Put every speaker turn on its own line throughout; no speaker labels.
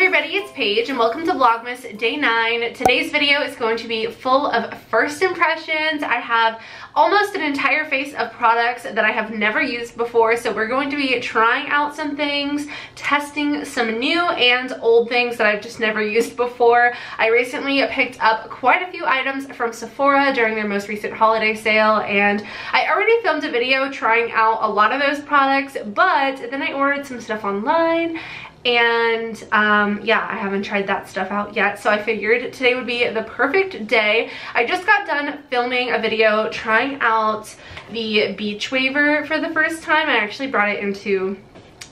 everybody, it's Paige and welcome to Vlogmas Day 9. Today's video is going to be full of first impressions. I have almost an entire face of products that I have never used before, so we're going to be trying out some things, testing some new and old things that I've just never used before. I recently picked up quite a few items from Sephora during their most recent holiday sale, and I already filmed a video trying out a lot of those products, but then I ordered some stuff online and yeah, I haven't tried that stuff out yet, so I figured today would be the perfect day. I just got done filming a video trying out the beach waver for the first time. I actually brought it into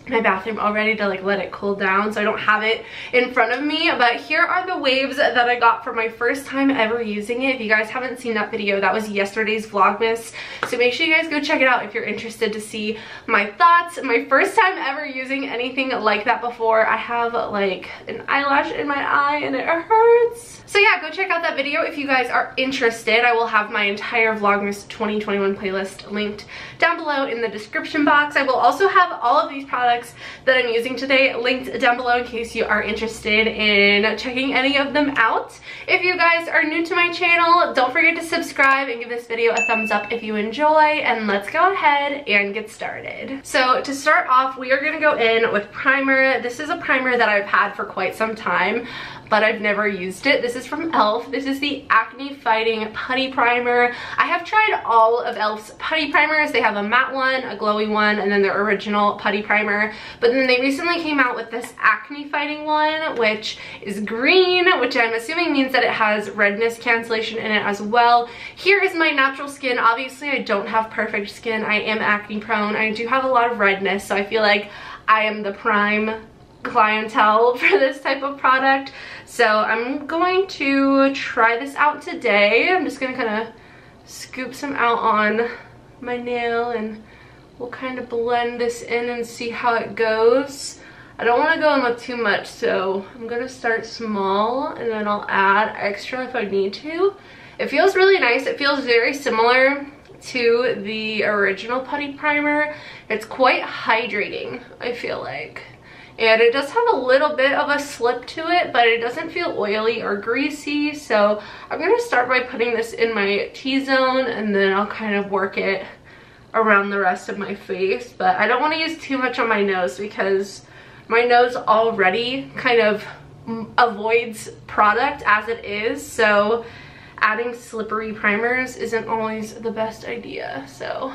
my bathroom already to like let it cool down, so I don't have it in front of me, but here are the waves that I got for my first time ever using it. If you guys haven't seen that video, that was yesterday's Vlogmas, so make sure you guys go check it out if you're interested to see my thoughts. My first time ever using anything like that before. I have like an eyelash in my eye and it hurts. So yeah, go check out that video if you guys are interested. I will have my entire Vlogmas 2021 playlist linked down below in the description box. I will also have all of these products that I'm using today linked down below in case you are interested in checking any of them out. If you guys are new to my channel, don't forget to subscribe and give this video a thumbs up if you enjoy, and let's go ahead and get started. So to start off, we are going to go in with primer. This is a primer that I've had for quite some time, but I've never used it. This is from e.l.f. This is the Acne Fighting Putty Primer. I have tried all of e.l.f.'s putty primers. They have a matte one, a glowy one, and then their original putty primer. But then they recently came out with this Acne Fighting one, which is green, which I'm assuming means that it has redness cancellation in it as well. Here is my natural skin. Obviously, I don't have perfect skin. I am acne prone. I do have a lot of redness, so I feel like I am the prime clientele for this type of product. So I'm going to try this out today. I'm just gonna kind of scoop some out on my nail and we'll kind of blend this in and see how it goes. I don't want to go in with too much, so I'm gonna start small and then I'll add extra if I need to. It feels really nice. It feels very similar to the original putty primer. It's quite hydrating, I feel like. And it does have a little bit of a slip to it, but it doesn't feel oily or greasy. So I'm going to start by putting this in my T-zone, and then I'll kind of work it around the rest of my face. But I don't want to use too much on my nose because my nose already kind of avoids product as it is. So adding slippery primers isn't always the best idea. So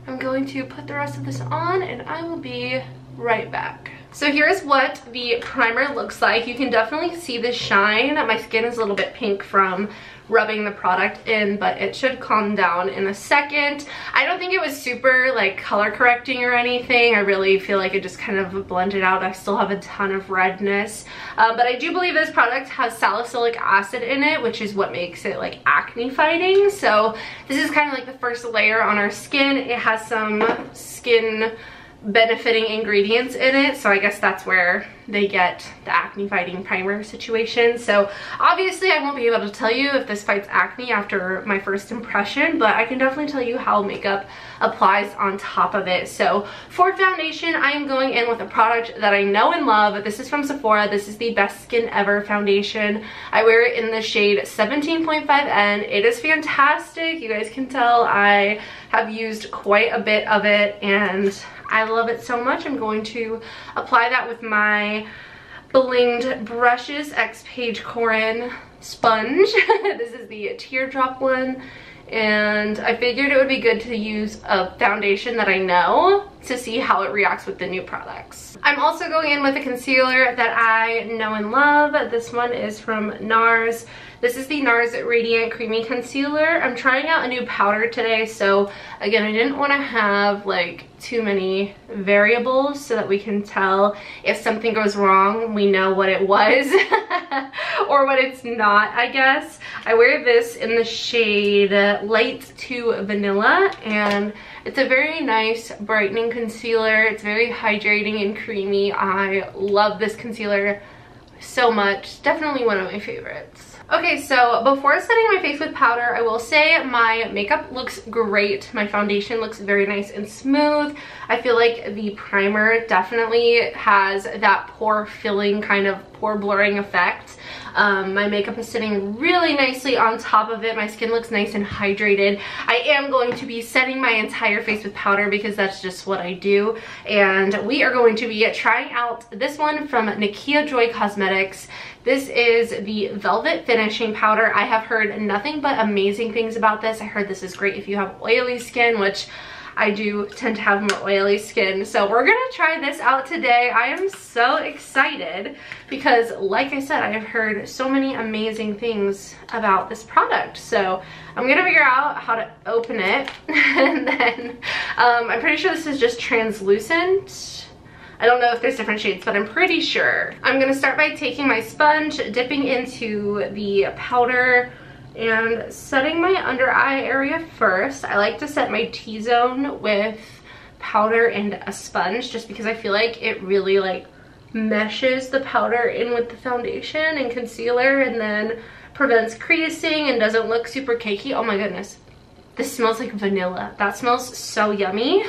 I'm going to put the rest of this on and I will be right back. So here's what the primer looks like. You can definitely see the shine. My skin is a little bit pink from rubbing the product in, but it should calm down in a second. I don't think it was super like color correcting or anything. I really feel like it just kind of blended out. I still have a ton of redness, but I do believe this product has salicylic acid in it, which is what makes it like acne fighting. So this is kind of like the first layer on our skin. It has some skin benefiting ingredients in it, so I guess that's where they get the acne fighting primer situation. So obviously I won't be able to tell you if this fights acne after my first impression, but I can definitely tell you how makeup applies on top of it. So for foundation, I am going in with a product that I know and love. This is from Sephora. This is the Best Skin Ever foundation. I wear it in the shade 17.5N. It is fantastic. You guys can tell I have used quite a bit of it and I love it so much. I'm going to apply that with my blinged brushes x Paige Koren sponge. This is the teardrop one, and I figured it would be good to use a foundation that I know to see how it reacts with the new products. I'm also going in with a concealer that I know and love. This one is from Nars. This is the Nars Radiant Creamy Concealer. I'm trying out a new powder today, so again, I didn't want to have like too many variables so that we can tell if something goes wrong, we know what it was or what it's not, I guess. I wear this in the shade Light to Vanilla, and it's a very nice brightening concealer. It's very hydrating and creamy. I love this concealer so much. Definitely one of my favorites. Okay, so before setting my face with powder, I will say my makeup looks great. My foundation looks very nice and smooth. I feel like the primer definitely has that pore filling, kind of pore blurring effect. My makeup is sitting really nicely on top of it. My skin looks nice and hydrated. I am going to be setting my entire face with powder because that's just what I do. And we are going to be trying out this one from Nakia Joy Cosmetics. This is the Velvet Finishing Powder. I have heard nothing but amazing things about this. I heard this is great if you have oily skin, which I do tend to have more oily skin. So we're gonna try this out today. I am so excited because, like I said, I have heard so many amazing things about this product. So I'm gonna figure out how to open it. And then I'm pretty sure this is just translucent. I don't know if there's different shades, but I'm pretty sure. I'm gonna start by taking my sponge, dipping into the powder, and setting my under eye area first. I like to set my T-zone with powder and a sponge just because I feel like it really like meshes the powder in with the foundation and concealer and then prevents creasing and doesn't look super cakey. Oh my goodness. This smells like vanilla. That smells so yummy.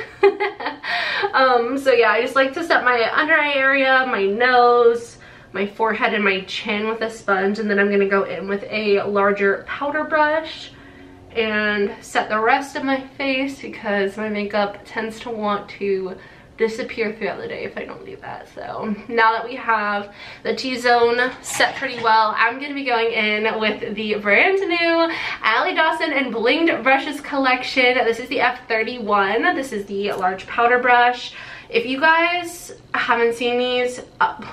So yeah, I just like to set my under eye area, my nose, my forehead, and my chin with a sponge, and then I'm gonna go in with a larger powder brush and set the rest of my face because my makeup tends to want to disappear throughout the day if I don't do that. So now that we have the T-zone set pretty well, I'm gonna be going in with the brand new Allie Dawson and Blinged Brushes collection. This is the F31. This is the large powder brush. If you guys haven't seen these,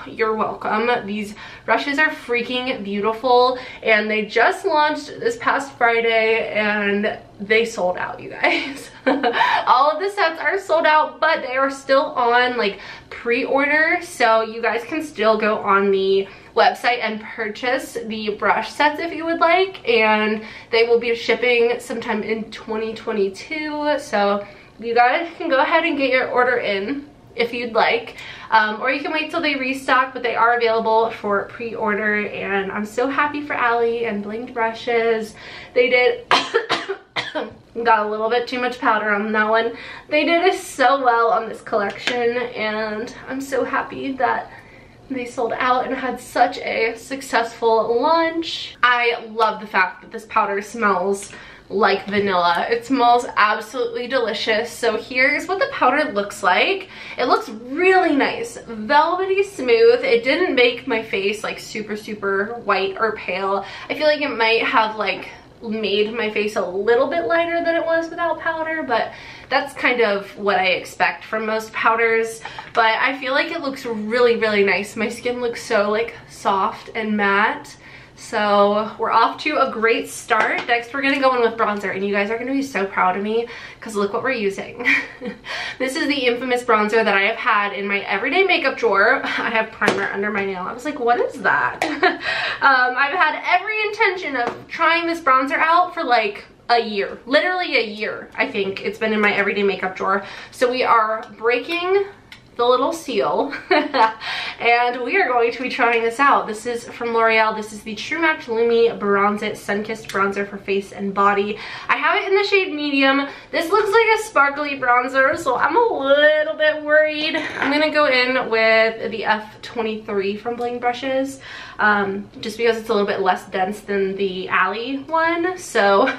you're welcome. These brushes are freaking beautiful, and they just launched this past Friday and they sold out, you guys. All of the sets are sold out, but they are still on like pre-order, so you guys can still go on the website and purchase the brush sets if you would like, and they will be shipping sometime in 2022. So you guys can go ahead and get your order in if you'd like, or you can wait till they restock, but they are available for pre-order. And I'm so happy for Allie and Blinged Brushes. They did got a little bit too much powder on that one. They did it so well on this collection, and I'm so happy that they sold out and had such a successful launch. I love the fact that this powder smells like vanilla. It smells absolutely delicious. So here's what the powder looks like. It looks really nice, velvety smooth. It didn't make my face like super white or pale. I feel like it might have like made my face a little bit lighter than it was without powder, but that's kind of what I expect from most powders. But I feel like it looks really nice. My skin looks so like soft and matte. So we're off to a great start. Next we're gonna go in with bronzer, and you guys are gonna be so proud of me because look what we're using. This is the infamous bronzer that I have had in my everyday makeup drawer. I have primer under my nail. I was like, what is that? I've had every intention of trying this bronzer out for like a year, literally a year. I think it's been in my everyday makeup drawer. So we are breaking the little seal and we are going to be trying this out. This is from L'Oreal. This is the True Match Lumi Bronze It Sun-Kissed Bronzer for face and body. I have it in the shade medium. This looks like a sparkly bronzer, so I'm a little bit worried. I'm gonna go in with the F23 from Bling Brushes, just because it's a little bit less dense than the Allie one. So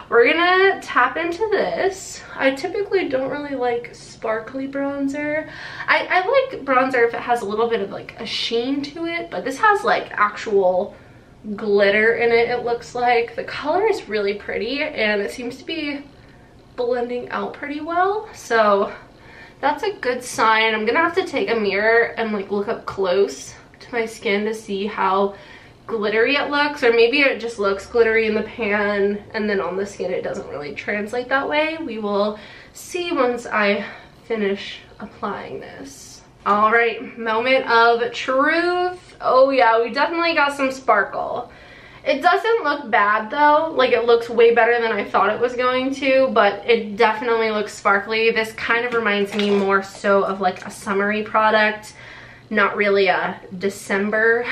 we're gonna tap into this. I typically don't really like sparkly bronzer. I like bronzer if it has a little bit of like a sheen to it, but this has like actual glitter in it. It looks like the color is really pretty and it seems to be blending out pretty well, so that's a good sign. I'm gonna have to take a mirror and like look up close to my skin to see how glittery it looks, or maybe it just looks glittery in the pan and then on the skin it doesn't really translate that way. We will see once I finish applying this. All right, moment of truth. Oh yeah, we definitely got some sparkle. It doesn't look bad though, like it looks way better than I thought it was going to, but it definitely looks sparkly. This kind of reminds me more so of like a summery product. not really a December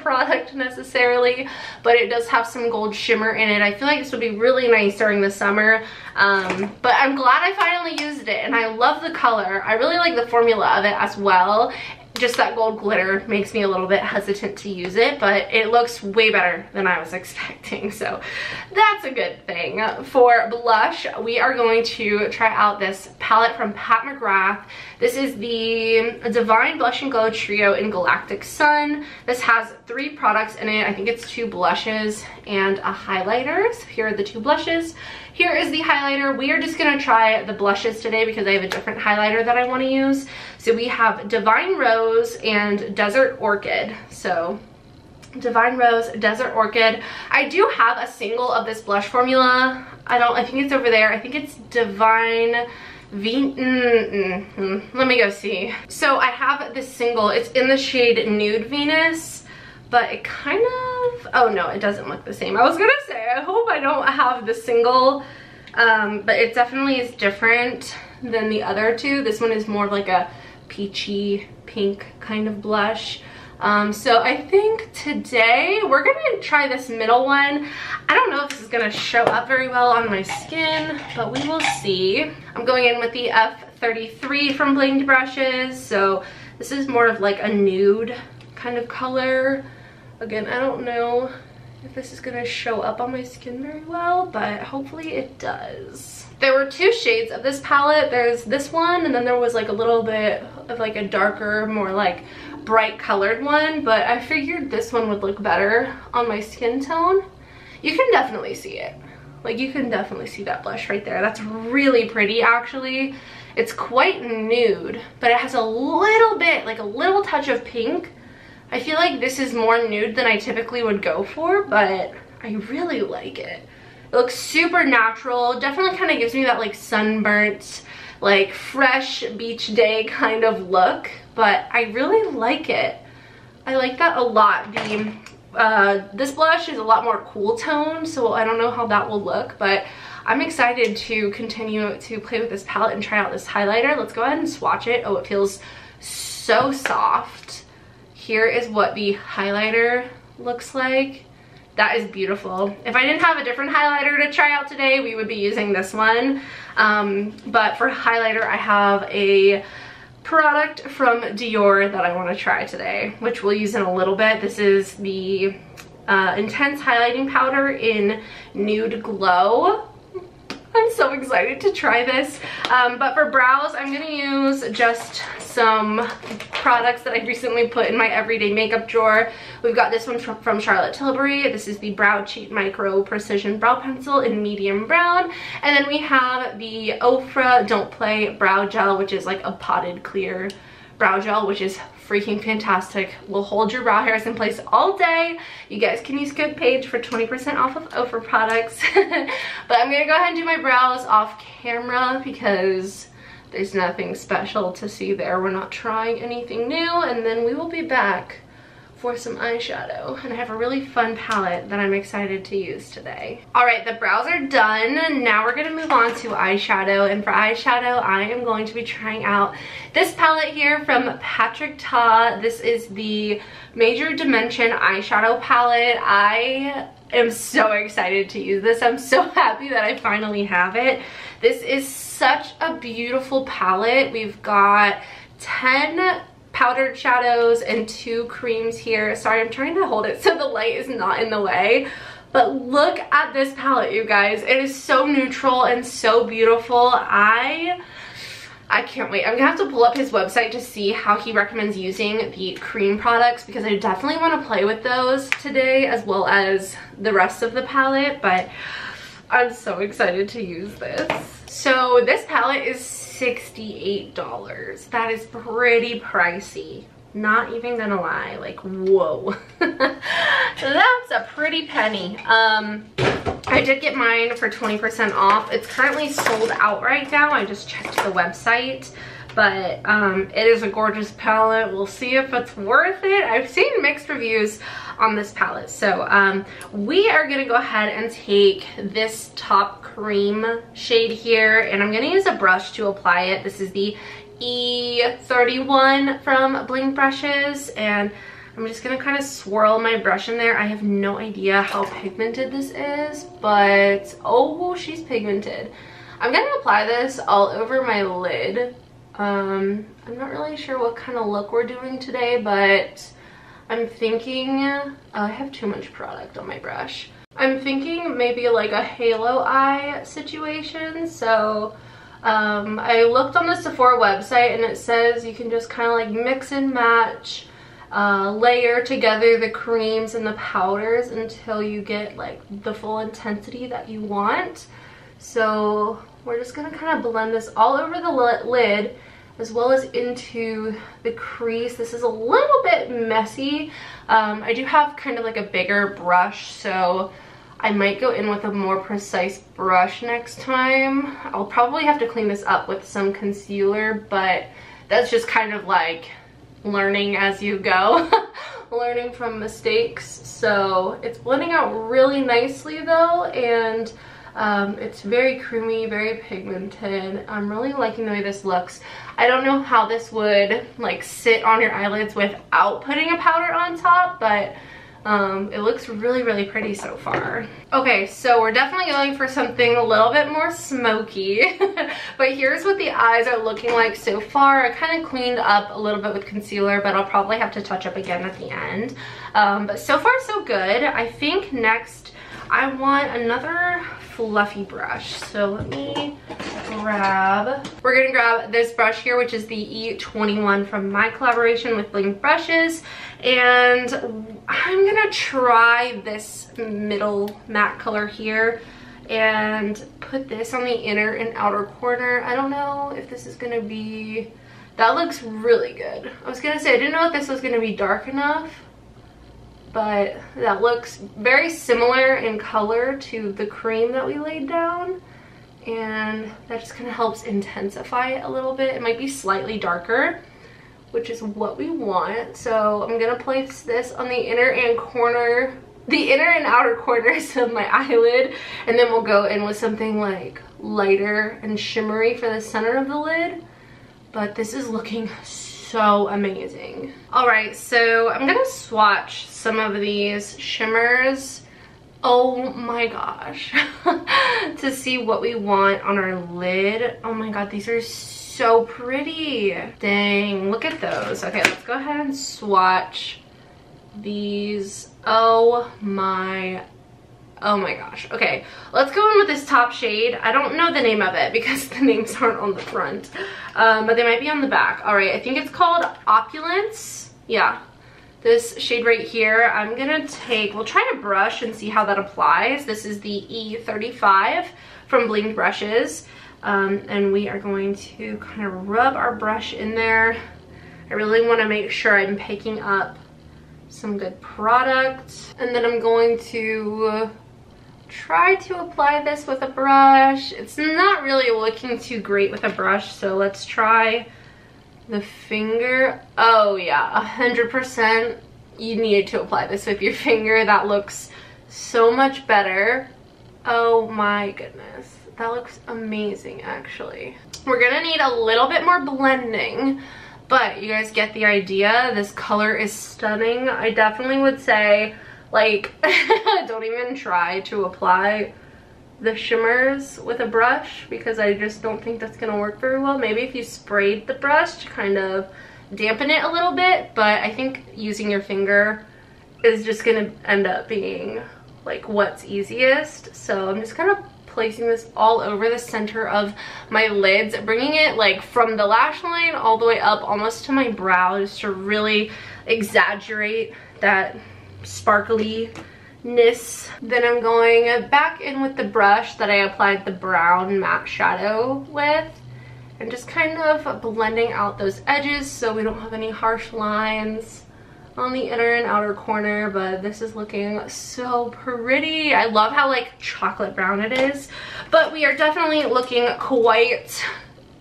product necessarily, but it does have some gold shimmer in it. I feel like this would be really nice during the summer, but I'm glad I finally used it, and I love the color. I really like the formula of it as well. Just that gold glitter makes me a little bit hesitant to use it, but it looks way better than I was expecting, so that's a good thing. For blush, we are going to try out this palette from Pat McGrath. This is the Divine Blush and Glow Trio in Galactic Sun. This has 3 products in it. I think it's 2 blushes and a highlighter. So here are the 2 blushes. Here is the highlighter. We are just gonna try the blushes today because I have a different highlighter that I wanna use. So we have Divine Rose and Desert Orchid. So Divine Rose, Desert Orchid. I do have a single of this blush formula. I think it's over there. I think it's Divine let me go see. So I have this single. It's in the shade Nude Venus, but it kind of, oh no, it doesn't look the same. I was gonna say, I hope I don't have the single, but it definitely is different than the other 2. This one is more of like a peachy pink kind of blush. So I think today we're gonna try this middle one. I don't know if this is gonna show up very well on my skin, but we will see. I'm going in with the F33 from Blinged Brushes. So this is more of like a nude kind of color. Again, I don't know if this is gonna show up on my skin very well, but hopefully it does. There were 2 shades of this palette. There's this one, and then there was like a little bit of like a darker, more like bright colored one, but I figured this one would look better on my skin tone. You can definitely see it. Like, you can definitely see that blush right there. That's really pretty, actually. It's quite nude, but it has a little bit, like a little touch of pink. I feel like this is more nude than I typically would go for, but I really like it. It looks super natural. Definitely kind of gives me that like sunburnt, like fresh beach day kind of look, but I really like it. I like that a lot. This blush is a lot more cool tone, so I don't know how that will look, but I'm excited to continue to play with this palette and try out this highlighter. Let's go ahead and swatch it. Oh, it feels so soft. Here is what the highlighter looks like. That is beautiful. If I didn't have a different highlighter to try out today, we would be using this one. But for highlighter, I have a product from Dior that I want to try today, which we'll use in a little bit. This is the Intense Highlighting Powder in Nude Glow. I'm so excited to try this. But for brows, I'm gonna use just some products that I recently put in my everyday makeup drawer. We've got this one from Charlotte Tilbury. This is the Brow Cheat Micro Precision Brow Pencil in medium brown. And then we have the Ofra Don't Play Brow Gel, which is like a potted clear brow gel, which is freaking fantastic. Will hold your brow hairs in place all day. You guys can use code Paige for 20% off of Ofra products. But I'm gonna go ahead and do my brows off camera because there's nothing special to see there. We're not trying anything new, and then we will be back for some eyeshadow. And I have a really fun palette that I'm excited to use today. All right, the brows are done. Now we're gonna move on to eyeshadow. And for eyeshadow, I am going to be trying out this palette here from Patrick Ta. This is the Major Dimension eyeshadow palette. I am so excited to use this. I'm so happy that I finally have it. This is such a beautiful palette. We've got 10 powdered shadows and 2 creams here. Sorry, I'm trying to hold it so the light is not in the way. But look at this palette, you guys. It is so neutral and so beautiful. I can't wait. I'm gonna have to pull up his website to see how he recommends using the cream products, because I definitely want to play with those today as well as the rest of the palette, but I'm so excited to use this. So this palette is $68. That is pretty pricey. Not even gonna lie, like, whoa. That's a pretty penny. I did get mine for 20% off. It's currently sold out right now. I just checked the website, but it is a gorgeous palette. We'll see if it's worth it. I've seen mixed reviews on this palette. So we are gonna go ahead and take this top cream shade here, and I'm gonna use a brush to apply it. This is the E31 from Bling Brushes, and I'm just gonna kind of swirl my brush in there. I have no idea how pigmented this is, but oh, she's pigmented. I'm gonna apply this all over my lid. I'm not really sure what kind of look we're doing today, but I'm thinking, I have too much product on my brush. I'm thinking maybe like a halo eye situation. So I looked on the Sephora website and it says you can just kind of like mix and match, layer together the creams and the powders until you get like the full intensity that you want. So we're just gonna kind of blend this all over the lid as well as into the crease. This is a little bit messy. I do have kind of like a bigger brush, so I might go in with a more precise brush next time. I'll probably have to clean this up with some concealer, but that's just kind of like learning as you go. Learning from mistakes. So it's blending out really nicely though, and it's very creamy, very pigmented. I'm really liking the way this looks. I don't know how this would like sit on your eyelids without putting a powder on top, but it looks really, really pretty so far. Okay, so we're definitely going for something a little bit more smoky. But here's what the eyes are looking like so far. I kind of cleaned up a little bit with concealer, but I'll probably have to touch up again at the end. But so far so good. I think next I want another fluffy brush. So let me we're gonna grab this brush here, which is the E21 from my collaboration with Bling Brushes, and I'm gonna try this middle matte color here and put this on the inner and outer corner. I don't know if this is gonna be, that looks really good. I was gonna say I didn't know if this was gonna be dark enough, but that looks very similar in color to the cream that we laid down, and that just kind of helps intensify it a little bit. It might be slightly darker, which is what we want. So I'm gonna place this on the inner and outer corners of my eyelid, and then we'll go in with something like lighter and shimmery for the center of the lid. But this is looking so amazing. All right, so I'm gonna swatch some of these shimmers, oh my gosh, to see what we want on our lid. Oh my god, these are so pretty. Dang, look at those. Okay, let's go ahead and swatch these. Oh my gosh. Okay, let's go in with this top shade. I don't know the name of it because the names aren't on the front, but they might be on the back. All right, I think it's called Opulence. Yeah, this shade right here. I'm gonna we'll try to brush and see how that applies. This is the E35 from Bling Brushes, and we are going to kind of rub our brush in there. I really want to make sure I'm picking up some good product, and then I'm going to try to apply this with a brush. It's not really looking too great with a brush, so let's try the finger. Oh yeah, 100% you need to apply this with your finger. That looks so much better. Oh my goodness, that looks amazing actually. We're gonna need a little bit more blending, but you guys get the idea. This color is stunning. I definitely would say, like, don't even try to apply the shimmers with a brush because I just don't think that's gonna work very well. Maybe if you sprayed the brush to kind of dampen it a little bit, but I think using your finger is just gonna end up being like what's easiest. So I'm just kind of placing this all over the center of my lids, bringing it like from the lash line all the way up almost to my brow, just to really exaggerate that sparkliness. Then I'm going back in with the brush that I applied the brown matte shadow with, and just kind of blending out those edges so we don't have any harsh lines on the inner and outer corner. But this is looking so pretty. I love how like chocolate brown it is, but we are definitely looking quite,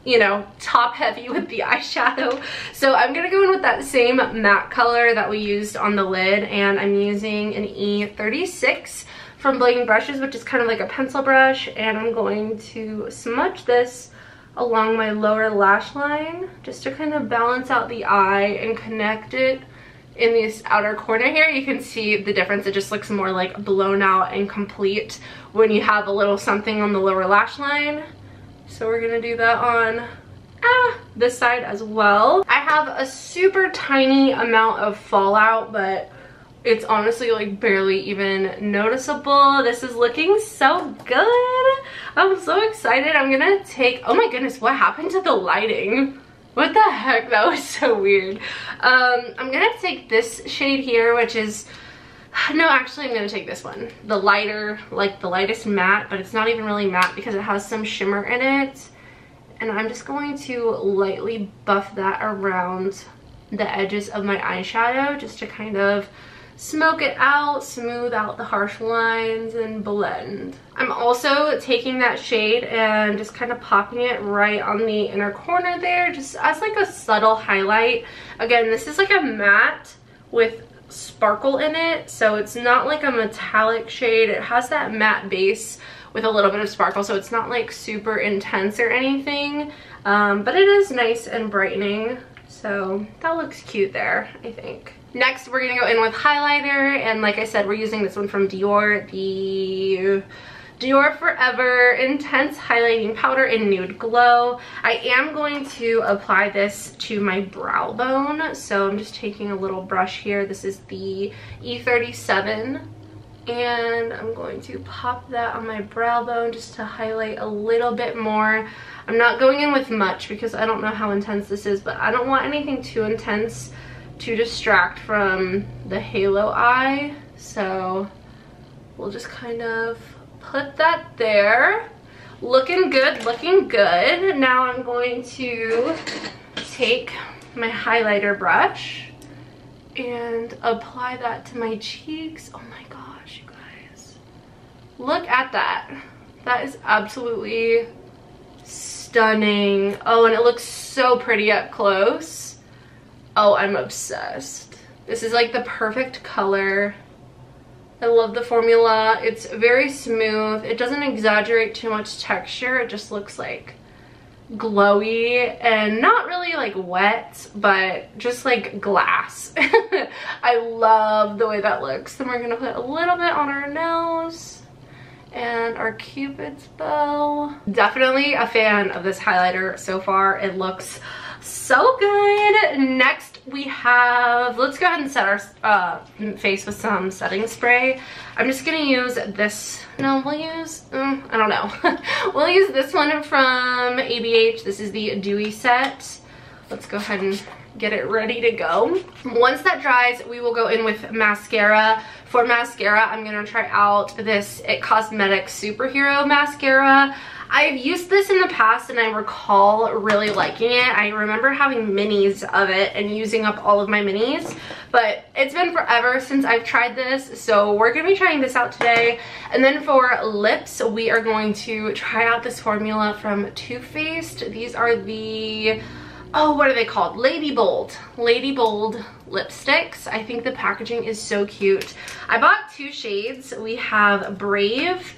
you know, top heavy with the eyeshadow. So I'm gonna go in with that same matte color that we used on the lid, and I'm using an E36 from Bling Brushes, which is kind of like a pencil brush, and I'm going to smudge this along my lower lash line just to kind of balance out the eye and connect it in this outer corner here. You can see the difference. It just looks more like blown out and complete when you have a little something on the lower lash line. So we're gonna do that on this side as well. I have a super tiny amount of fallout, but it's honestly like barely even noticeable. This is looking so good. I'm so excited. I'm gonna take, oh my goodness, what happened to the lighting? What the heck? That was so weird. I'm gonna take this shade here, which is, no, actually I'm gonna take this one. The lighter, like the lightest matte, but it's not even really matte because it has some shimmer in it. And I'm just going to lightly buff that around the edges of my eyeshadow just to kind of smoke it out, smooth out the harsh lines, and blend. I'm also taking that shade and just kind of popping it right on the inner corner there, just as like a subtle highlight. Again, this is like a matte with sparkle in it, so it's not like a metallic shade. It has that matte base with a little bit of sparkle, so it's not like super intense or anything, but it is nice and brightening, so that looks cute there, I think. Next, we're gonna go in with highlighter, and like I said, we're using this one from Dior, the Dior Forever Intense Highlighting Powder in Nude Glow. I am going to apply this to my brow bone, so I'm just taking a little brush here. This is the E37, and I'm going to pop that on my brow bone just to highlight a little bit more. I'm not going in with much because I don't know how intense this is, but I don't want anything too intense to distract from the halo eye, so we'll just kind of put that there. Looking good, looking good. Now I'm going to take my highlighter brush and apply that to my cheeks. Oh my gosh, you guys, look at that. That is absolutely stunning. Oh, and it looks so pretty up close. Oh, I'm obsessed. This is like the perfect color. I love the formula. It's very smooth. It doesn't exaggerate too much texture. It just looks like glowy and not really like wet, but just like glass. I love the way that looks. Then we're gonna put a little bit on our nose and our Cupid's bow. Definitely a fan of this highlighter so far. It looks so good. Next we have, let's go ahead and set our face with some setting spray. I'm just gonna use this, no, we'll use, I don't know. We'll use this one from ABH. This is the Dewy Set. Let's go ahead and get it ready to go. Once that dries, we will go in with mascara. For mascara, I'm gonna try out this It Cosmetics Superhero Mascara. I've used this in the past and I recall really liking it. I remember having minis of it and using up all of my minis, but it's been forever since I've tried this, so we're gonna be trying this out today. And then for lips, we are going to try out this formula from Too Faced. These are the, oh, what are they called? Lady Bold lipsticks. I think the packaging is so cute. I bought two shades. We have Brave,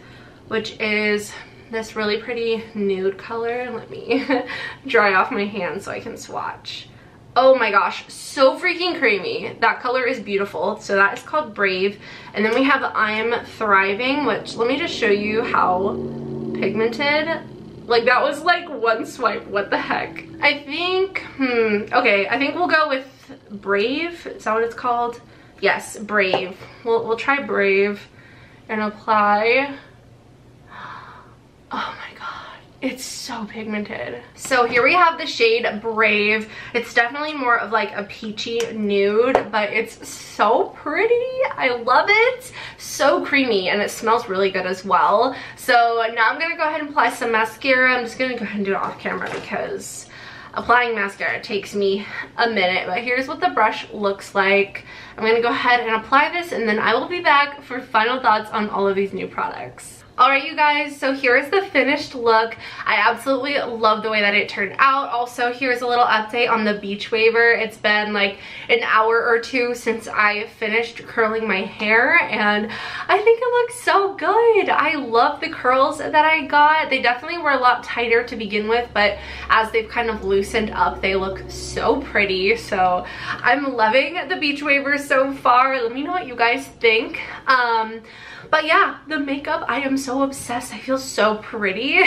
which is this really pretty nude color. Let me dry off my hand so I can swatch. Oh my gosh, so freaking creamy. That color is beautiful. So that is called Brave. And then we have I'm Thriving, which, let me just show you how pigmented. Like, that was like one swipe. What the heck? I think, okay, I think we'll go with Brave. Is that what it's called? Yes, Brave. We'll try Brave and apply. Oh my god, it's so pigmented. So here we have the shade Brave. It's definitely more of like a peachy nude, but it's so pretty. I love it. So creamy, and it smells really good as well. So now I'm gonna go ahead and apply some mascara. I'm just gonna go ahead and do it off camera because applying mascara takes me a minute, but here's what the brush looks like. I'm gonna go ahead and apply this, and then I will be back for final thoughts on all of these new products. Alright you guys, so here is the finished look. I absolutely love the way that it turned out. Also, here's a little update on the beach waver. It's been like an hour or two since I finished curling my hair, and I think it looks so good. I love the curls that I got. They definitely were a lot tighter to begin with, but as they've kind of loosened up, they look so pretty. So I'm loving the beach waver so far. Let me know what you guys think. But yeah, the makeup, I am so obsessed. I feel so pretty.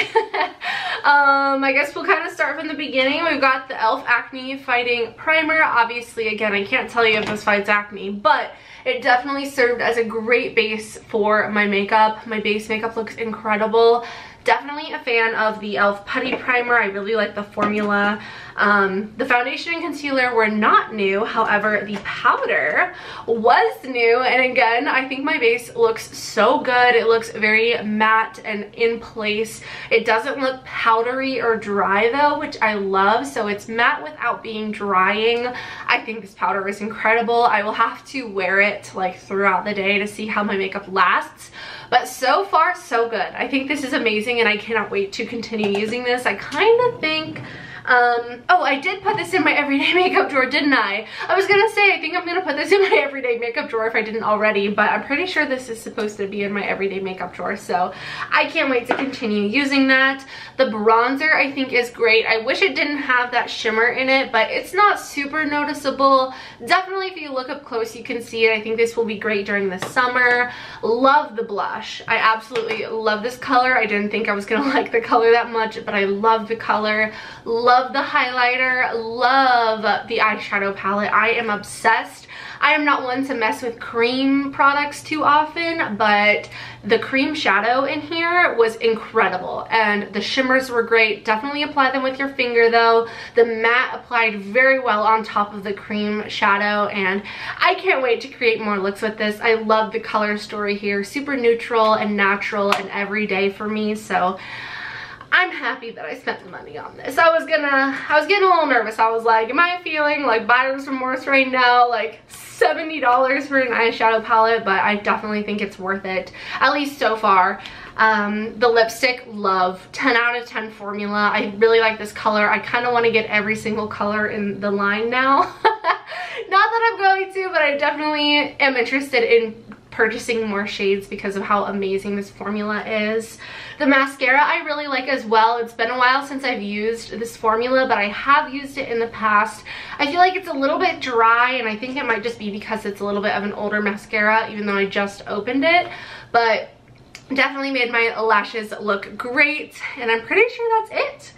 I guess we'll kind of start from the beginning. We've got the e.l.f. Acne Fighting Primer. Obviously, again, I can't tell you if this fights acne, but it definitely served as a great base for my makeup. My base makeup looks incredible. Definitely a fan of the e.l.f. Putty Primer. I really like the formula. The foundation and concealer were not new. However, the powder was new. And again, I think my base looks so good. It looks very matte and in place. It doesn't look powdery or dry though, which I love. So it's matte without being drying. I think this powder is incredible. I will have to wear it like throughout the day to see how my makeup lasts. But so far, so good. I think this is amazing and I cannot wait to continue using this. I kind of think, oh, I did put this in my everyday makeup drawer, didn't I? I was gonna say, I think I'm gonna put this in my everyday makeup drawer if I didn't already, but I'm pretty sure this is supposed to be in my everyday makeup drawer, so I can't wait to continue using that. The bronzer, I think, is great. I wish it didn't have that shimmer in it, but it's not super noticeable. Definitely, if you look up close, you can see it. I think this will be great during the summer. Love the blush. I absolutely love this color. I didn't think I was gonna like the color that much, but I love the color. Love the highlighter, love the eyeshadow palette. I am obsessed. I am not one to mess with cream products too often, but the cream shadow in here was incredible and the shimmers were great. Definitely apply them with your finger though. The matte applied very well on top of the cream shadow, and I can't wait to create more looks with this. I love the color story here. Super neutral and natural and everyday for me, so I'm happy that I spent the money on this. I was getting a little nervous. I was like, am I feeling like buyer's remorse right now? Like $70 for an eyeshadow palette, but I definitely think it's worth it, at least so far. The lipstick, love. 10 out of 10 formula. I really like this color. I kind of want to get every single color in the line now. Not that I'm going to, but I definitely am interested in purchasing more shades because of how amazing this formula is. The mascara I really like as well. It's been a while since I've used this formula, but I have used it in the past. I feel like it's a little bit dry, and I think it might just be because it's a little bit of an older mascara, even though I just opened it. But definitely made my lashes look great, and I'm pretty sure that's it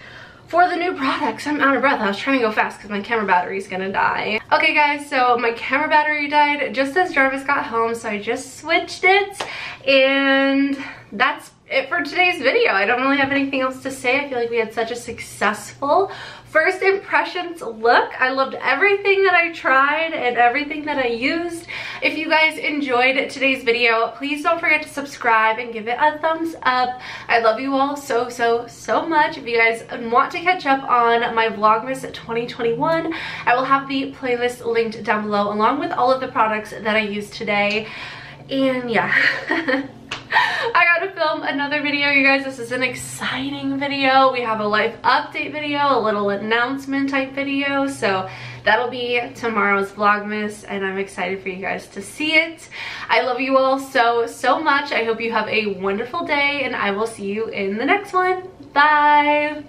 for the new products. I'm out of breath. I was trying to go fast because my camera battery is gonna die. Okay guys, so my camera battery died just as Jarvis got home, so I just switched it, and that's it for today's video. I don't really have anything else to say. I feel like we had such a successful first impressions look. I loved everything that I tried and everything that I used. If you guys enjoyed today's video, please don't forget to subscribe and give it a thumbs up. I love you all so much. If you guys want to catch up on my Vlogmas 2021, I will have the playlist linked down below along with all of the products that I used today. And yeah. I gotta film another video, you guys. This is an exciting video. We have a life update video, a little announcement type video, so that'll be tomorrow's Vlogmas, and I'm excited for you guys to see it. I love you all so much. I hope you have a wonderful day, and I will see you in the next one. Bye!